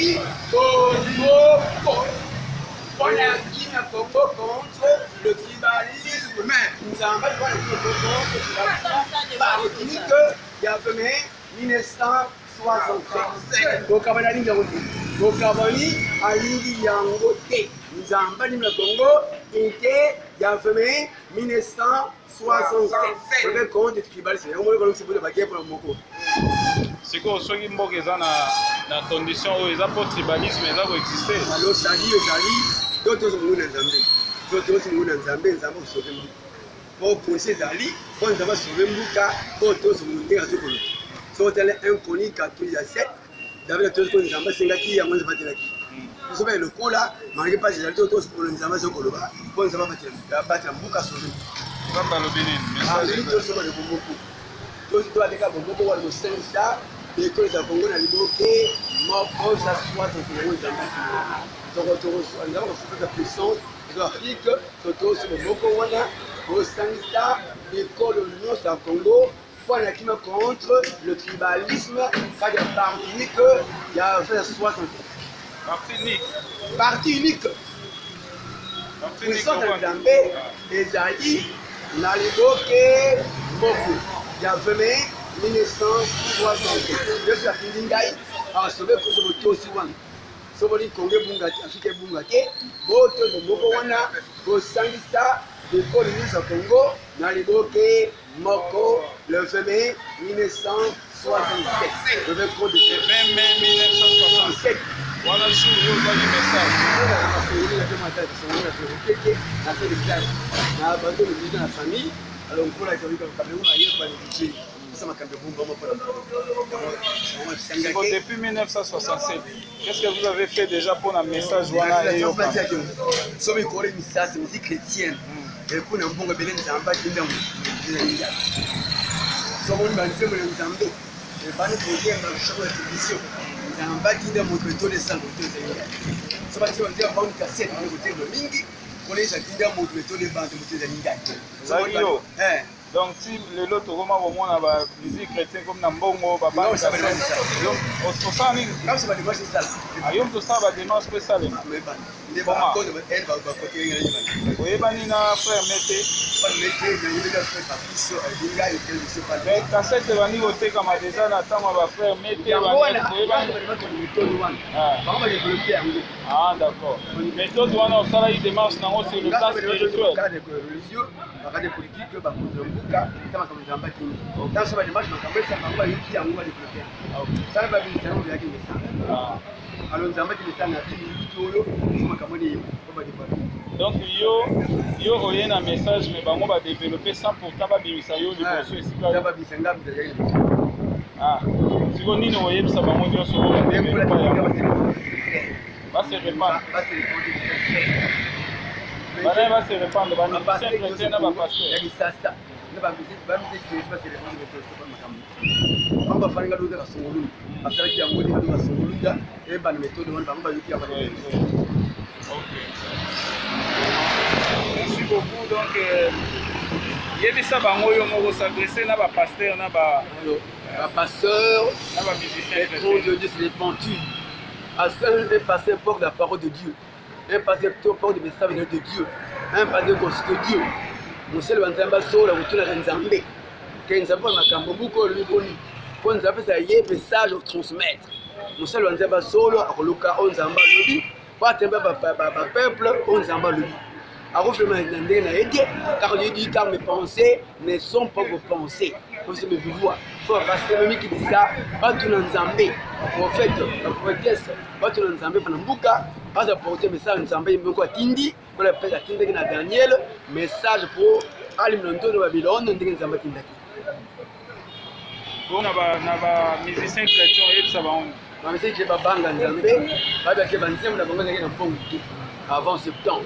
Ezali, Congo, on a qui n'a Congo contre le tribalisme. Mais nous avons pas le droit de dire contre par ethnique, il y a 1967. Au Cabani, il y a au Cabani, à l'Indiangoté. Nous avons pas dit le Congo, il y a 1967. Le compte du tribalisme. On va le pour le baguette pour le Moko. C'est quoi ceux qui m'ont dans condition où ils ont pas tribalisme, ils ont existé. Alors, ça dit, d'autres sont venus dans Zambie. D'autres sont venus dans Zambie, nous avons sauvé Mbouka. Pour pousser Zali, pour nous avoir sauvé Mbouka, pour tous nous venir à ce qu'on a. Soit un connu qui a tous les 7, d'abord tous les gens qui ont qui a moins de battre. Nous sommes le coup là, malgré pas j'ai tous pour nous avoir ce qu'on a. Pour nous avoir battre Mbouka sauvé. Papa le Bénin, message. Tous sont le beaucoup. Tous doivent être comme beaucoup de Saint-Sa, et que les Congo n'a libéré, mort, ça soit dans le Zambie. Donc, nous avons reçu la puissance de l'Afrique, surtout sur le Mokowana, au Saint-Sa, l'école de l'Union du Congo, pour la qui contre le tribalisme, car il y a parti unique, il y a fait 60 ans. Parti unique. Parti unique. Puissance de Zambie, les alliés, n'a libéré beaucoup. Il y a 1960. Je suis à Kindingaï, à sauver que je me trouve aussi loin. Soboli Congo Bungati, Afrique Bungati, Boto de Mokowana, Bosangista, de Colonie au Congo, Naliboke, Moko, le féminin 1967. Le 20 mai 1967. Voilà, je vous donne le message. On a fait des classes. On a abandonné le budget de la famille. Alors, on a fait le Cameroun, ailleurs, pas de budget. Depuis 1967, qu'est-ce que vous avez fait déjà pour un message chrétienne. donc si les autres romans au moins la musique chrétienne comme Nambongo, Papa, on ça va nini? Comme ça va démarcher ça. Ayom to ça va démarcher que ça les. Comment? Oui, banina frère Mété. Mais cassette de Vani voté comme déjà la temps ma frère Mété. Ah d'accord. Mais toi tu vas ça il démarche dans sur le plan spirituel. Donc yo oyen un message mais bango va développer ça pour taba bimisa yo liboso esika. Ah, siko nini oyebisa bango nyonso ba se répandre. Bana va se répandre bani saint chrétien na ba pasteur. Amba fanga luda kasungulu asaki ya ngodi luda kasungulu e ban méthode wana bamba yuki ya bana. Merci beaucoup. Donc, il y a ça qui s'adresser à pasteur, pasteur, musicien. de Dieu, c'est les pentus. Un pasteur porte la parole de Dieu. Un pasteur porte le message de Dieu. Un pasteur consulte Dieu. Monsieur le Banzamba Sola, vous tournez à Nzambé. Quand Nzamba Makambo, beaucoup de lui pour nous appeler ça, il y a un message à transmettre. Monsieur le Banzamba Sola, à Luka, on Nzamba Lobby. Pas un peuple, on Nzamba Lobby. Alors, je me dis, car je dis, car mes pensées ne sont pas vos pensées. Vous me voir. Il faut rester qui dit ça, pas tout le Nzambé. En fait, la prophétesse, pas tout le Nzambé, pendant Mbouka, pas apporter message Nzambé, il me quoi Tindi, pour la paix à Tindi na Daniel, message pour Alimento de Babylone, Nzambé Tindaki. Bon, on a un musicien chrétien, et ça va on. Je sais que je banga Nzambé, avec les banziens, on a un bon avant septembre.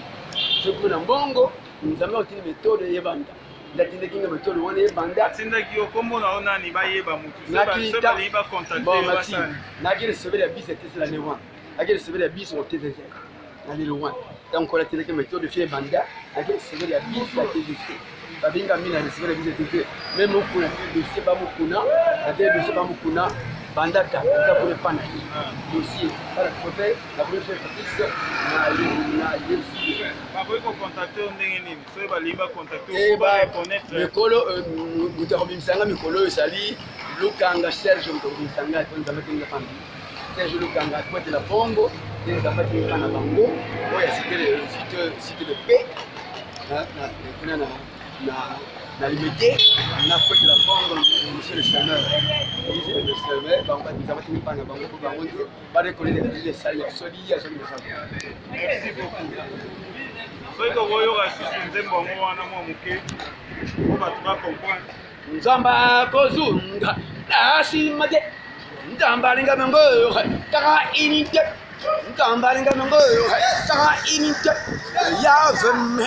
Je prends un bongo, nous avons une méthode de Yevanda. La tindaki nga méthode wana Yevanda. Tindaki okombo na ona ni ba yeba mutu. C'est pas liba contacter. Bon, Maxime, n'a qu'à recevoir la bise c'était la néwan. N'a qu'à recevoir la bise au TZZ. N'a qu'à loin. Donc on a tindaki méthode de Yevanda, n'a qu'à recevoir la bise la TZC. Babinga mina recevoir la bise TZC. Même au kuna de c'est pas mukuna, la tête de c'est pas mukuna. bandaka eza pour epana dossier kala kope la première fois Patrice na yesi bakoki kocontacte ndenge nini soki balingi bacontacte reconnaître mikolo moto akobimisanga mikolo ezali Lukanga Serge moto akobimisanga po nzambe tenga pambi Serge Lukanga akwetela bongo nzambe tenga na bango oyo site de paix na limité na kwetela bongo monsieur le seigneur le serveur bango nzambe tenga pana bango po bango ba reconnaître les salles soli ya soli merci beaucoup soki tokoyoka lisusu nzembo yango wana mwa moke po bato bacomprendre nzamba kozunga nasima te ntambalinga mengore taka inite ntambalinga mengore taka inite yaveme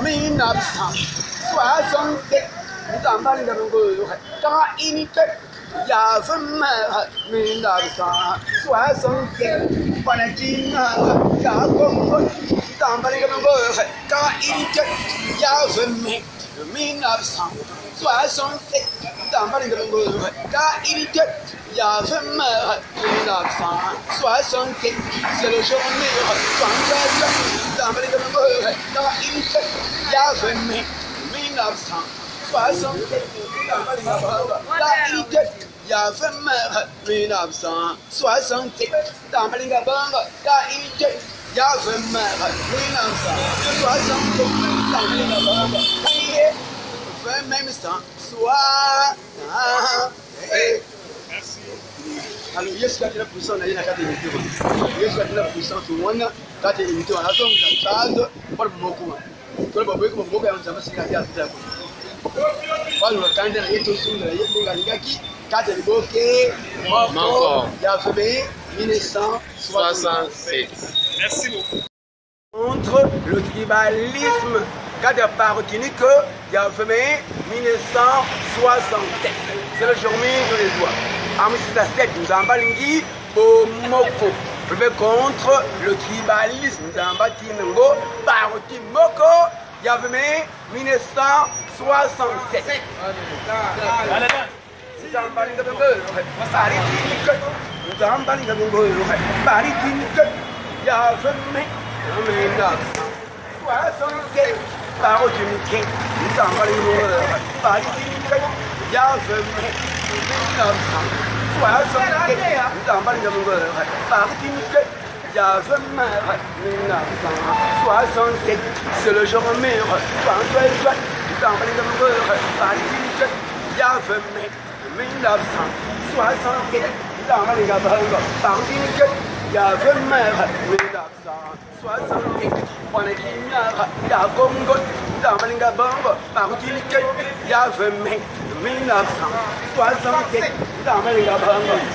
minapsa soixante ntambalinga mengore taka inite yaveme minapsa soixante panakina yakongo ntambalinga mengore taka inite yaveme 1967, dans le K-Unité, il y avait 1967, c'est le jour de dans le K-Unité, il y avait 1967, dans le K-Unité, il y avait 1967, dans le K-Unité, il y avait 1967, même sang, soit. Merci. Alors, il y a ce qu'il y a pour ça, on a une carte d'unité. Il y a ce qu'il y a pour ça, tout le monde, carte d'unité, on a donc la phase, pas le mot. Tout le monde, comme beaucoup, on a c'est la carte de la pas le candidat, il est aussi le Yéli, carte de bouquet, mort, il y a fait 1967. Merci beaucoup. Contre le tribalisme, cadre parotinique, il y a fait 1967. C'est le journée de les doigts. En 1967, nous avons balingi au Moko. Contre le tribalisme, nous avons bâti Mengo, parotimoko, il y a fait 1967. C'est un balinga de nous avons balinga de baritinique, il y a fait 1967. Parotimoko, nous avons balinga baritinique, il y a fait 1967. Nous avons balinga baritinique. Il y a 1967, c'est le jour de mer. Nous avons balinga baritinique. Il y a 1967, nous avons balinga baritinique. Il y a 1967, on est qui il y a Congo, nous avons balinga baritinique. Il y a 1967, nous avons balinga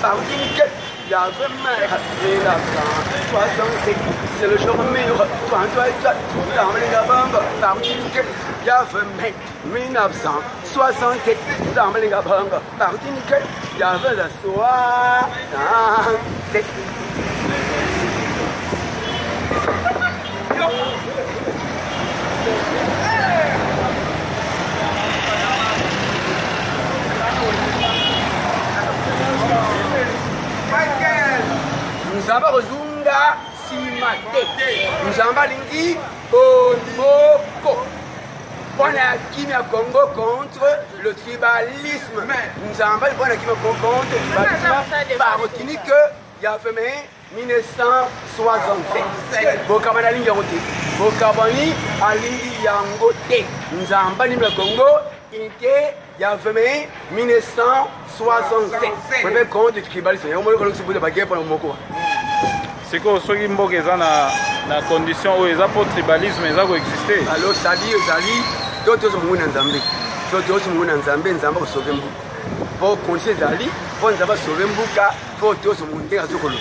baritinique. Il y a 1967, c'est le jour de mer. Nous avons balinga baritinique. Il y a 1967, nous avons balinga baritinique. Il y a 1967. Nous avons Rozunga Simate. Nous avons Balingi Omoko. Voilà qui m'a Congo contre le tribalisme. Nous avons Balingi contre le tribalisme. Parotinique, il y a fait 1967. Bokabana Lingarote. Bokabani Alingi Yangote. Nous avons Balingi Congo. Il y a 1967. On peut compte de tribalisme. C'est que soki mboka eza na condition oyo eza po tribalisme eza koexiste. Alors sali ezali toto munguna nzambe. Toto munguna nzambe nzamba ko sauver mbuka. Po condition ezali po nzamba sauver mbuka po toto mundenga zokolo.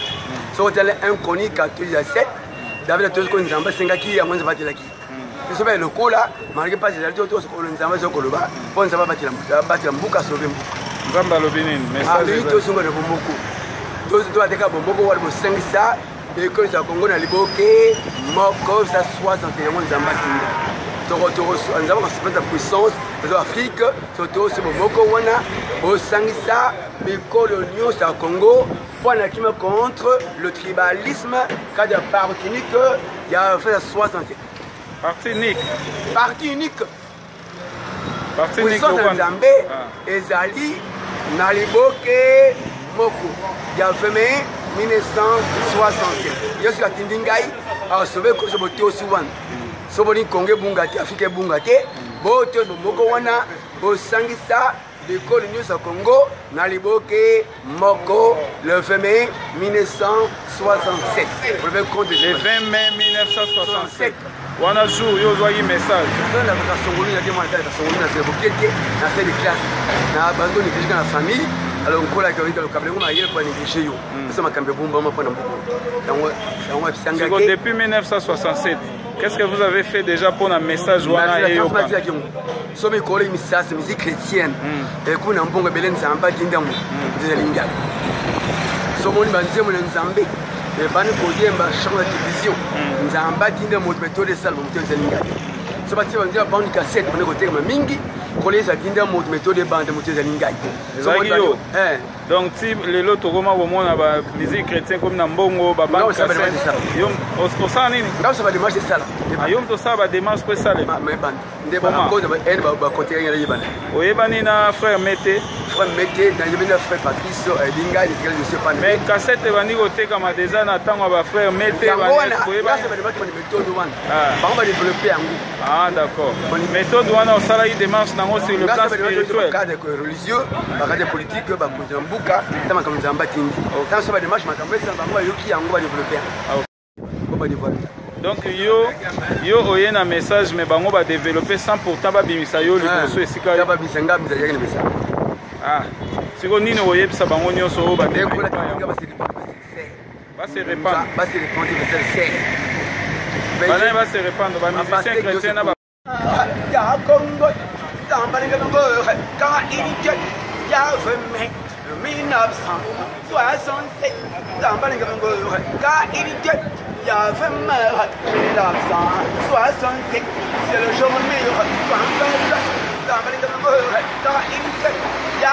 So tele inconnu 47 David toto ko nzamba sengaki ya mwanza batelaki. Nous sommes le coup là, malgré pas les altos, nous avons un zokoloba, on s'en va bâtir mbuka sauver mbuka. Ngamba lobinin, mais ça c'est tout ce qu'on a beaucoup. Tous doit être comme beaucoup ou 500 et que ça Congo na liboke, moko ça 61 zamba kinga. nous avons la puissance de l'Afrique, surtout c'est mon moko wana, au Sangisa, l'école Union au Congo, pour la qui me contre le tribalisme, car il y a parti unique, il y a fait 60. Parti unique. Parti unique. Parti unique. Puissance de Zambé, Ezali, Naliboke, Moko. Il y a fait 1960. Je suis à Tindingaï, à sauver que je me aussi one. Soboni Congo Bungate, Afrique Bungate, Boto Moko wana, Bosangisa, l'école News au Congo, Naliboke, Moko, le 20 mai 1967. Le 20 mai 1967. Wana jour, yo voyez message. Famille. Alors, on a depuis 1967, qu'est-ce que vous avez fait déjà pour un message wana et yoka? Somme collègue musique chrétienne. Et qu'on a un bon rebelle Nzamba Dindam de Linga. Somme Banzem Nzambe. Et Bani Kodie m'a chambre de télévision. Nzamba Dindam méthode de salle de Linga. Ce matin, on dit à bande cassette, on est côté Mingi. Collège à Dinda méthode de bande de Linga. Donc, si les lots au moment la musique chrétienne comme Nambongo, Baba, ça va démarcher ça. Non, ça va démarcher ça. Ayom to ça va démarcher pour ça. Mais ban. Des bons causes, elle va continuer à y aller. Oyebani na frère Mété. Frère Mété, dans le frère Patrice, Linga, je ne sais pas. Mais cassette va dire au comme à des années, attends, va frère Mété. Ça va démarcher une méthode de one. On va développer un goût. Ah, d'accord. Méthode de one, ça là, il démarche sur le plan spirituel. Cadre religieux, cadre politique, Buka, comme Nzamba Tindi. Dans ce démarche, ma caméra, on va développer. Donc, yo oyen un message, mais on va développer sans pourtant pas bimisa yo liboso esika. Ah, si on n'y oye ça bango nyonso ba développer. Va se répandre. Va se répandre, va se répandre. Ba musicien chrétien na ba. Ya Congo, dans Balinga quand il dit il y a 1967, dans Balinga quand il dit il y a 1967, c'est le jour meilleur. Dans Balinga quand il dit il y a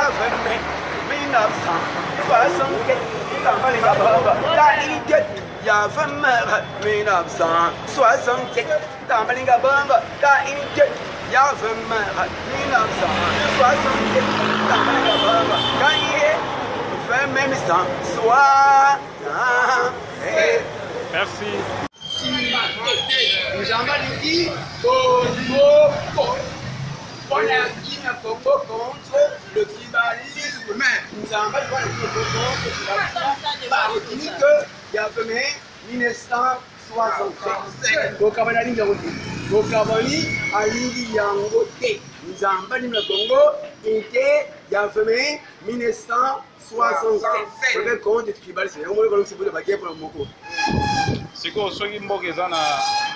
1967, dans Balinga quand il dit il y a 1967, dans Balinga quand il dit il y a 1967, dans Balinga quand il est 1960. Merci. On a dit contre le tribalisme, mais nous avons pas contre le tribalisme. Il y a 1967. Au Kabani à Yangote. Nous avons pas dit le Congo, il y a 1967. Le compte du tribalisme. On va le baguette pour le Moko. C'est quoi ceux qui sont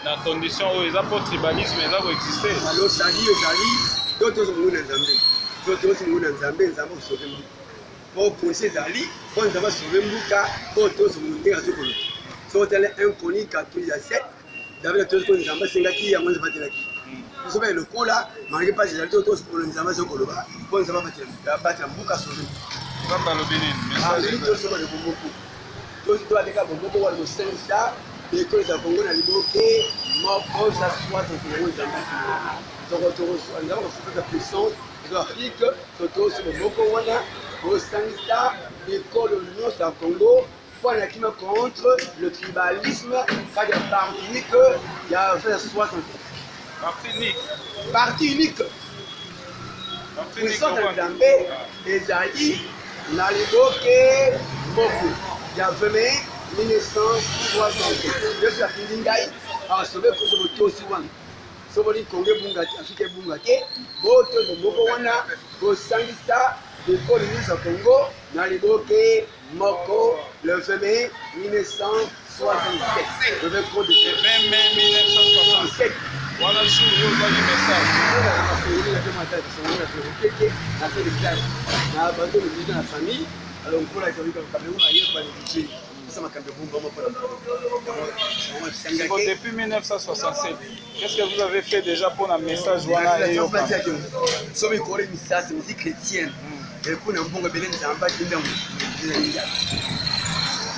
dans condition où ils ont pour tribalisme, ils ont existé. Alors, ça dit, d'autres sont venus dans Zambie. D'autres sont venus dans Zambie, nous avons sauvé Mbouka. Pour pousser Zali, pour nous avoir sauvé Mbouka, pour tous sont venus dans ce pays. Soit tel inconnu qu'à tous les 7, d'abord tous les Zambie, c'est là qui a moins de battre là. Nous sommes le coup là, malgré pas j'ai tous pour les Zambie sur Koloba, pour nous avoir battre Mbouka sauvé. Papa le Bénin, message. Tous sont venus beaucoup. Tous doivent être beaucoup pour le Saint-Sa. L'école de Congo n'a libéré, mort, ça soit au Congo, nous avons reçu la puissance de l'Afrique, surtout sur le Moko Wana, au Sangisa, l'école de l'Union au Congo, pour la qui me contre le tribalisme, car il y a parti unique, il y a fait 60 ans. Parti unique. Parti unique. Puissance de Zambé, Ezali, Naliboke, Moko. Il y a 20 mai 1960. Je suis à Tindingaï, à sauver que je me tue aussi. Soboni Congo Bungate, Afrique Bungate, Boto de Moko Wana, Bosangisa, l'école News au Congo, Naliboke, Moko, le 20 mai 1967. Le 20 mai 1967. Voilà, je vous vois le message. On a fait des classes, on a abandonné la famille, alors on peut la faire comme on a eu par les budgets. Depuis 1967, qu'est-ce que vous avez fait déjà pour un message chrétienne. Et pour un bon rebelle, c'est un bac de l'homme.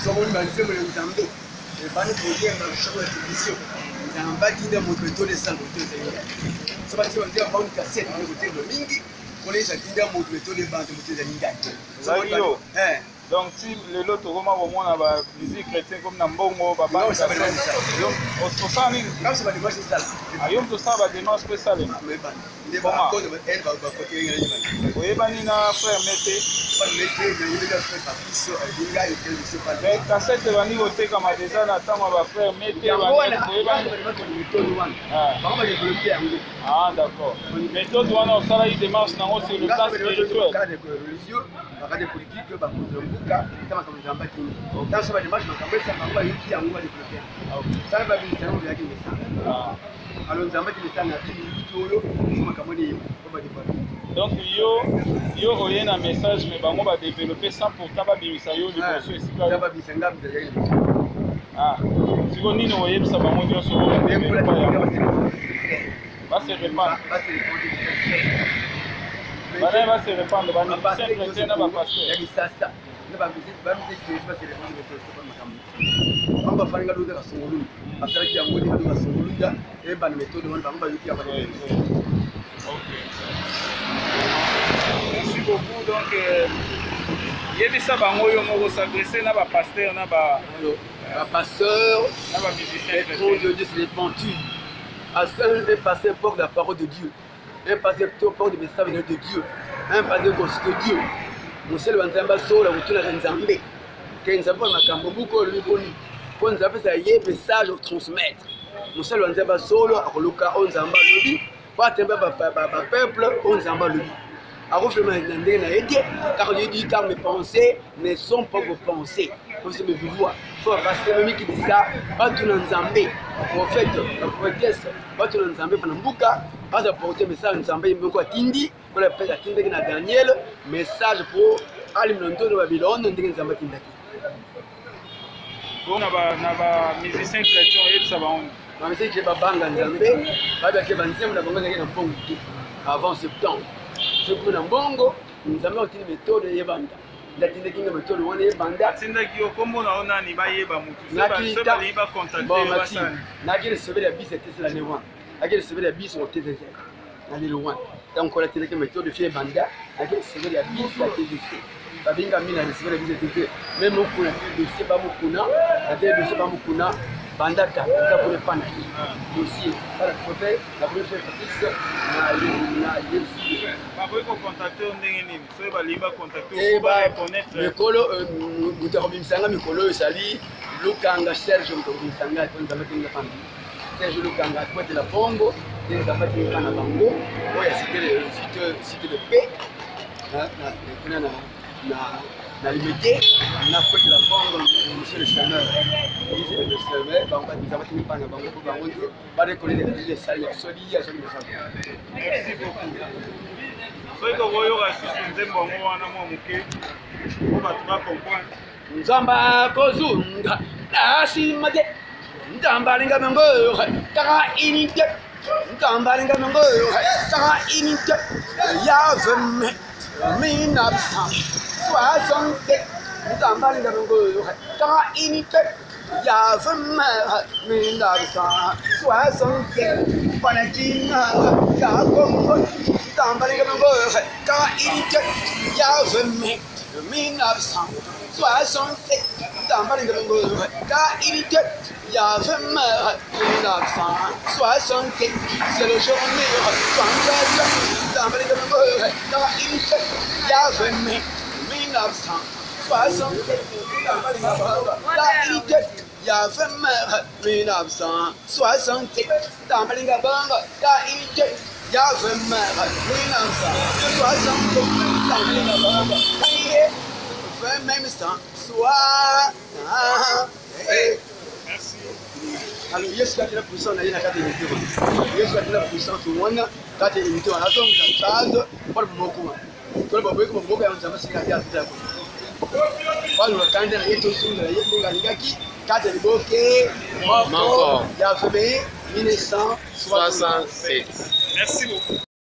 Son monde va faire le Zambé. Et pas de problème dans le champ de télévision. C'est un bac de l'homme au méthode de sang. Ce bâti on dit à prendre une cassette au côté de Mingi. Pour les acquis d'un mot de méthode de bande de Mingi. Donc, si le lot au moment où on a la musique chrétienne comme Nambongo, Papa, ça va être ça. Donc, on se sent bien. Quand ça va démarrer, c'est ça. Ayom to ça va démarrer, c'est ça. Comment? Oui, Banina, frère, mettez. Mais cassette de Bani Voté comme a déjà l'attend, on va faire mettez. Ah, d'accord. Mais toi, tu vas ça, il démarche sur le plan spirituel. Donc, yo voyez un message, mais on va développer ça pour tababimisa yo liboso esika. Ah, si vous n'y voyez ça va monter sur le va se répandre. Va se répandre, va se chrétien va passer. Merci beaucoup. Donc, il y a des sabango qui s'adressent à pasteur, pasteur, musicien. de Dieu, c'est les pentus. Un pasteur porte la parole de Dieu. Un pasteur porte le message de Dieu. Un pasteur de Dieu. Monsieur le Banzamba Sola, vous tournez à Nzambé. Quand Nzamba Makambo, beaucoup de lui, quand Nzamba ça y est, message au transmettre. Monsieur le Banzamba Sola, à Luka, on Nzamba Lobby, pas un peuple, on Nzamba Lobby. À refléter car je dis car mes pensées ne sont pas vos pensées. Vous me voir. Il faut passer le qui dit ça, pas tout le Nzambé. En fait, la prophétesse, pas tout le Nzambé pendant Bouka, pas apporter message Nzambé, il me quoi Tindi, pour la paix à Tindi na Daniel, message pour Alimento de Babylone, on dit Nzambé Tindaki. Bon, on a musicien chrétien et ça va on. Ma musicien qui est Babanga Nzambé, Babanga qui est Banzem, on a besoin d'un pont avant septembre. Je peux un bongo, nous avons une méthode de vente. La tindaki nga méthode wana yebanda. Tindaki okombo na ona ni bayeba mutu. C'est pas liba contacter. Bon, Maxime, naki recevoir la bise était la newa. Naki recevoir la bise au TZZ. Nani loin. Donc on a tindaki méthode de faire banda. Naki recevoir la bise la TZC. Babinga mina recevoir la bise TZC. Même au kuna dossier ba mukuna, la dossier ba mukuna. Bandaka, ça pour le pan. Dossier, voilà, peut-être la première fois na yesi. Ba boy ko contacter ndenge nini? So ba liba contacter pour reconnaître. Mikolo mutarobimisanga mikolo esali Lukanga Serge mutarobimisanga ko nzamba tinga pan. Serge Lukanga ko de la bongo, tinga nzamba tinga na bango. Oya site de paix. Na limité, on a fait de la banque, monsieur le seigneur. Le seigneur, on va nous avoir une panne à banque pour la route, pas de connaître les salles, solides, à celui de ça. Merci beaucoup. Soyez que vous voyez, si vous êtes bon, on va comprendre. Nzamba Kozunga, Nasimade, Ndambalinga Mango, Tara Inite, Ndambalinga Mango, Tara Inite, Yavem, Minabsa. 67, Ndambalinga Mango, Tara Inite, Yavem, Minabsa, 67, Panatina, Yakom, Ndambalinga Mango, Tara Inite, Yavem, 1967, Ndambalinga Mango, Tara Inite, Yavem, 1967, c'est le journée, Ndambalinga Mango, Tara Inite, Yavem, 1967, il y a 20 mères, 1967, dans Malinga Banga, il y a 20 mères, 1967, dans Malinga Banga, 20 même temps, soit. Merci. Alors, il y a la puissance, il y a la imité. Il y a la puissance, tout le monde, quand il imité, on a donc la phase, pas le mot. Tout le monde, il y a un Voilà le candidat est tout sous la Yéli, 4 Liboké, Moko, Yafebe, 1967. Merci beaucoup.